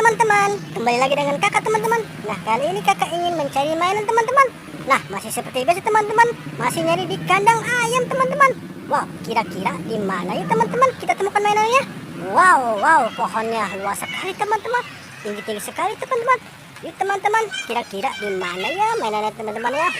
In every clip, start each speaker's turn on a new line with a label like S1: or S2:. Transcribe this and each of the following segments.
S1: teman-teman, kembali lagi dengan kakak teman-teman. Nah, kali ini kakak ingin mencari mainan teman-teman. Nah, masih seperti biasa teman-teman, masih nyari di kandang ayam teman-teman. Wow, kira-kira di mana ya teman-teman kita temukan mainannya? Wow, pohonnya luas sekali teman-teman, tinggi-tinggi sekali teman-teman. Yuk teman-teman, kira-kira di mana ya mainannya teman-teman ya?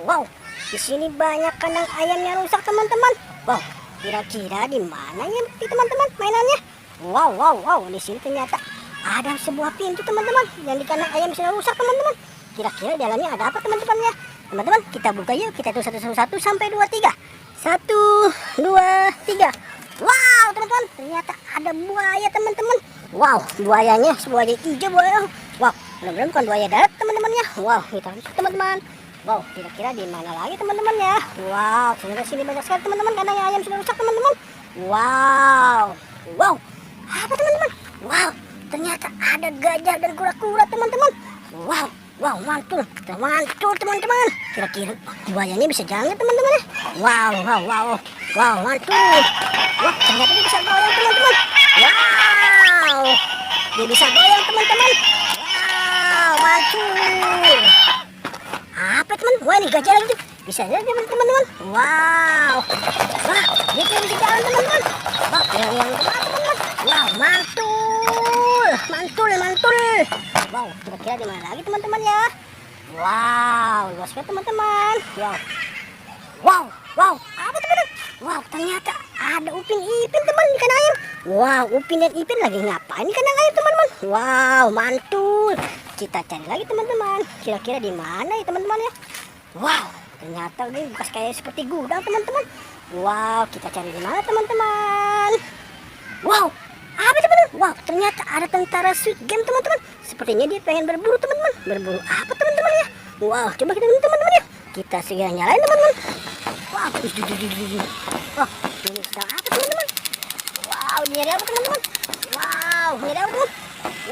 S1: Wow, di sini banyak kandang ayam yang rusak teman-teman. Wow, kira-kira di mana ya teman-teman mainannya? Wow, di sini ternyata ada sebuah pintu teman-teman yang di kandang ayam sudah rusak teman-teman. Kira-kira dalamnya ada apa teman-teman ya? Teman-teman, kita buka yuk, kita hitung 1 sampai 2 3. 1 2 3. Wow, teman-teman, ternyata ada buaya teman-teman. Wow, buayanya buaya hijau buaya. Wow, mudah-mudahan bukan buaya darat teman-teman ya. Wow, kita lihat teman-teman. Wow, kira-kira di mana lagi teman-teman ya? Wow, ternyata sini banyak sekali teman-teman kandang ayam sudah rusak teman-teman. Wow, apa teman-teman? Wow, ternyata ada gajah dan kura-kura teman-teman. Wow, mantul teman-teman. Kira-kira buayanya bisa jalan teman-teman ya? Wow, mantul. Wah, ternyata dia bisa goyang teman-teman. Wow, dia bisa goyang teman-teman. Wow, mantul. Apa teman? Wah, ini gajah lagi. Bisa jalan teman-teman. Wow, wah, dia bisa jalan teman-teman. Wah, yang teman-teman. Wow, mantul. Wow, kira-kira di mana lagi teman-teman ya? Wow, luas sekali teman-teman. Wow, apa teman-teman? Wow, ternyata ada Upin Ipin teman di kandang ayam. Wow, Upin dan Ipin lagi ngapain di kandang ayam teman-teman? Wow, mantul. Kita cari lagi teman-teman. Kira-kira di mana ya teman-teman ya? Wow, ternyata ini bekas kayak seperti gudang teman-teman. Wow, kita cari di mana teman-teman? Wow, apa teman-teman? Wow, ternyata ada tentara Squid Game teman-teman. Sepertinya dia pengen berburu teman-teman. Berburu apa teman-teman ya? Wow, coba kita lihat teman-teman ya. Kita segera nyalain teman-teman. Wow, ini sedang apa teman-teman? Wow, ini ada apa teman-teman? Wow, ini ada apa teman?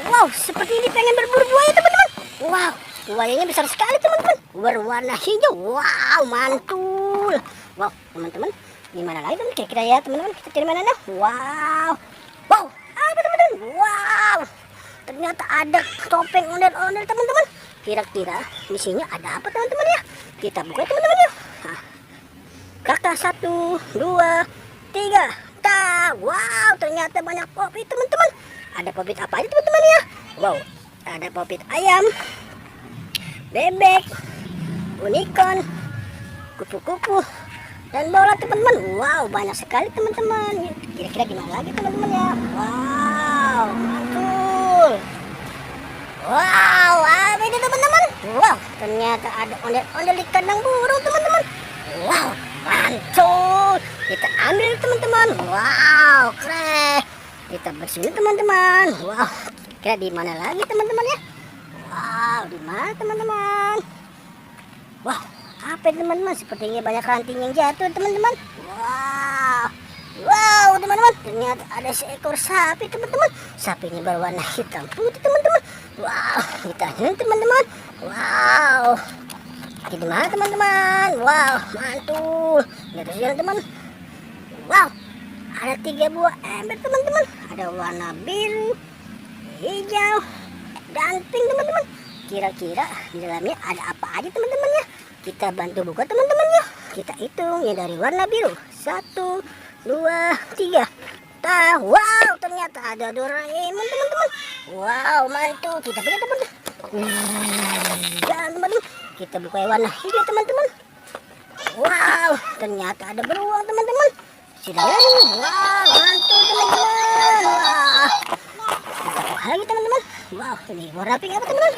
S1: Wow, seperti ini pengen berburu buaya teman-teman. Wow, buayanya besar sekali teman-teman, berwarna hijau. Wow, mantul. Wow, teman-teman, gimana lagi teman? Kira-kira ya teman-teman, kita cari mana dah? Wow, apa teman-teman? Wow, ternyata ada topeng ondel-ondel teman-teman. Kira-kira misinya ada apa teman-teman ya? Kita buka teman-teman ya. Kakak 1 2 3. Wow, ternyata banyak popit teman-teman. Ada popit apa aja teman-teman ya? Wow, ada popit ayam, bebek, unicorn, kupu-kupu, dan bola teman-teman. Wow, banyak sekali teman-teman. Kira-kira gimana lagi teman-teman ya? Wow, mantul. Wow, apa ini teman-teman? Wow, ternyata ada ondel-ondel di kandang burung teman-teman. Wow, mantul. Kita ambil teman-teman. Wow, keren. Kita bersih teman-teman. Wow, kira di mana lagi teman-teman ya? Wow, di mana teman-teman? Wow, apa teman-teman? Sepertinya banyak ranting yang jatuh teman-teman. Wow, teman-teman, ternyata ada seekor sapi teman-teman. Sapinya berwarna hitam putih teman-teman. Wow, kita lihat teman-teman. Wow, di mana teman-teman? Wow, mantul. Lihat jalan teman. Wow, ada 3 buah ember teman-teman. Ada warna biru, hijau, dan pink teman-teman. Kira-kira di dalamnya ada apa aja teman-teman ya? Kita bantu buka teman-teman ya. Kita hitung ya dari warna biru. 1 2 3. Wow, ternyata ada Doraemon teman-teman. Wow, mantul. Kita buka teman-teman. Dan teman-teman, kita buka yang warna hijau teman-teman. Wow, ternyata ada beruang teman-teman. Sudah lagi. Wow, mantul teman-teman. Wah, kita buka lagi teman-teman. Wow, ini warna pink apa teman-teman?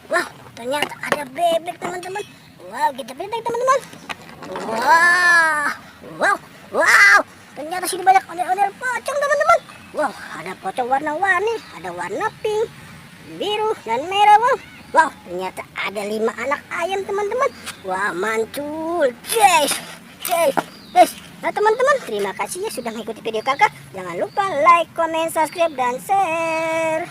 S1: Wow, ternyata ada bebek teman-teman. Wow, kita pilih teman-teman. Wow, ternyata sini banyak ondel-ondel pocong teman-teman. Wow, ada pocong warna-warni, ada warna pink, biru, dan merah. Wow, ternyata ada 5 anak ayam teman-teman. Wah, mantul. Guys. Nah teman-teman, terima kasih ya sudah mengikuti video kakak. Jangan lupa like, comment, subscribe, dan share.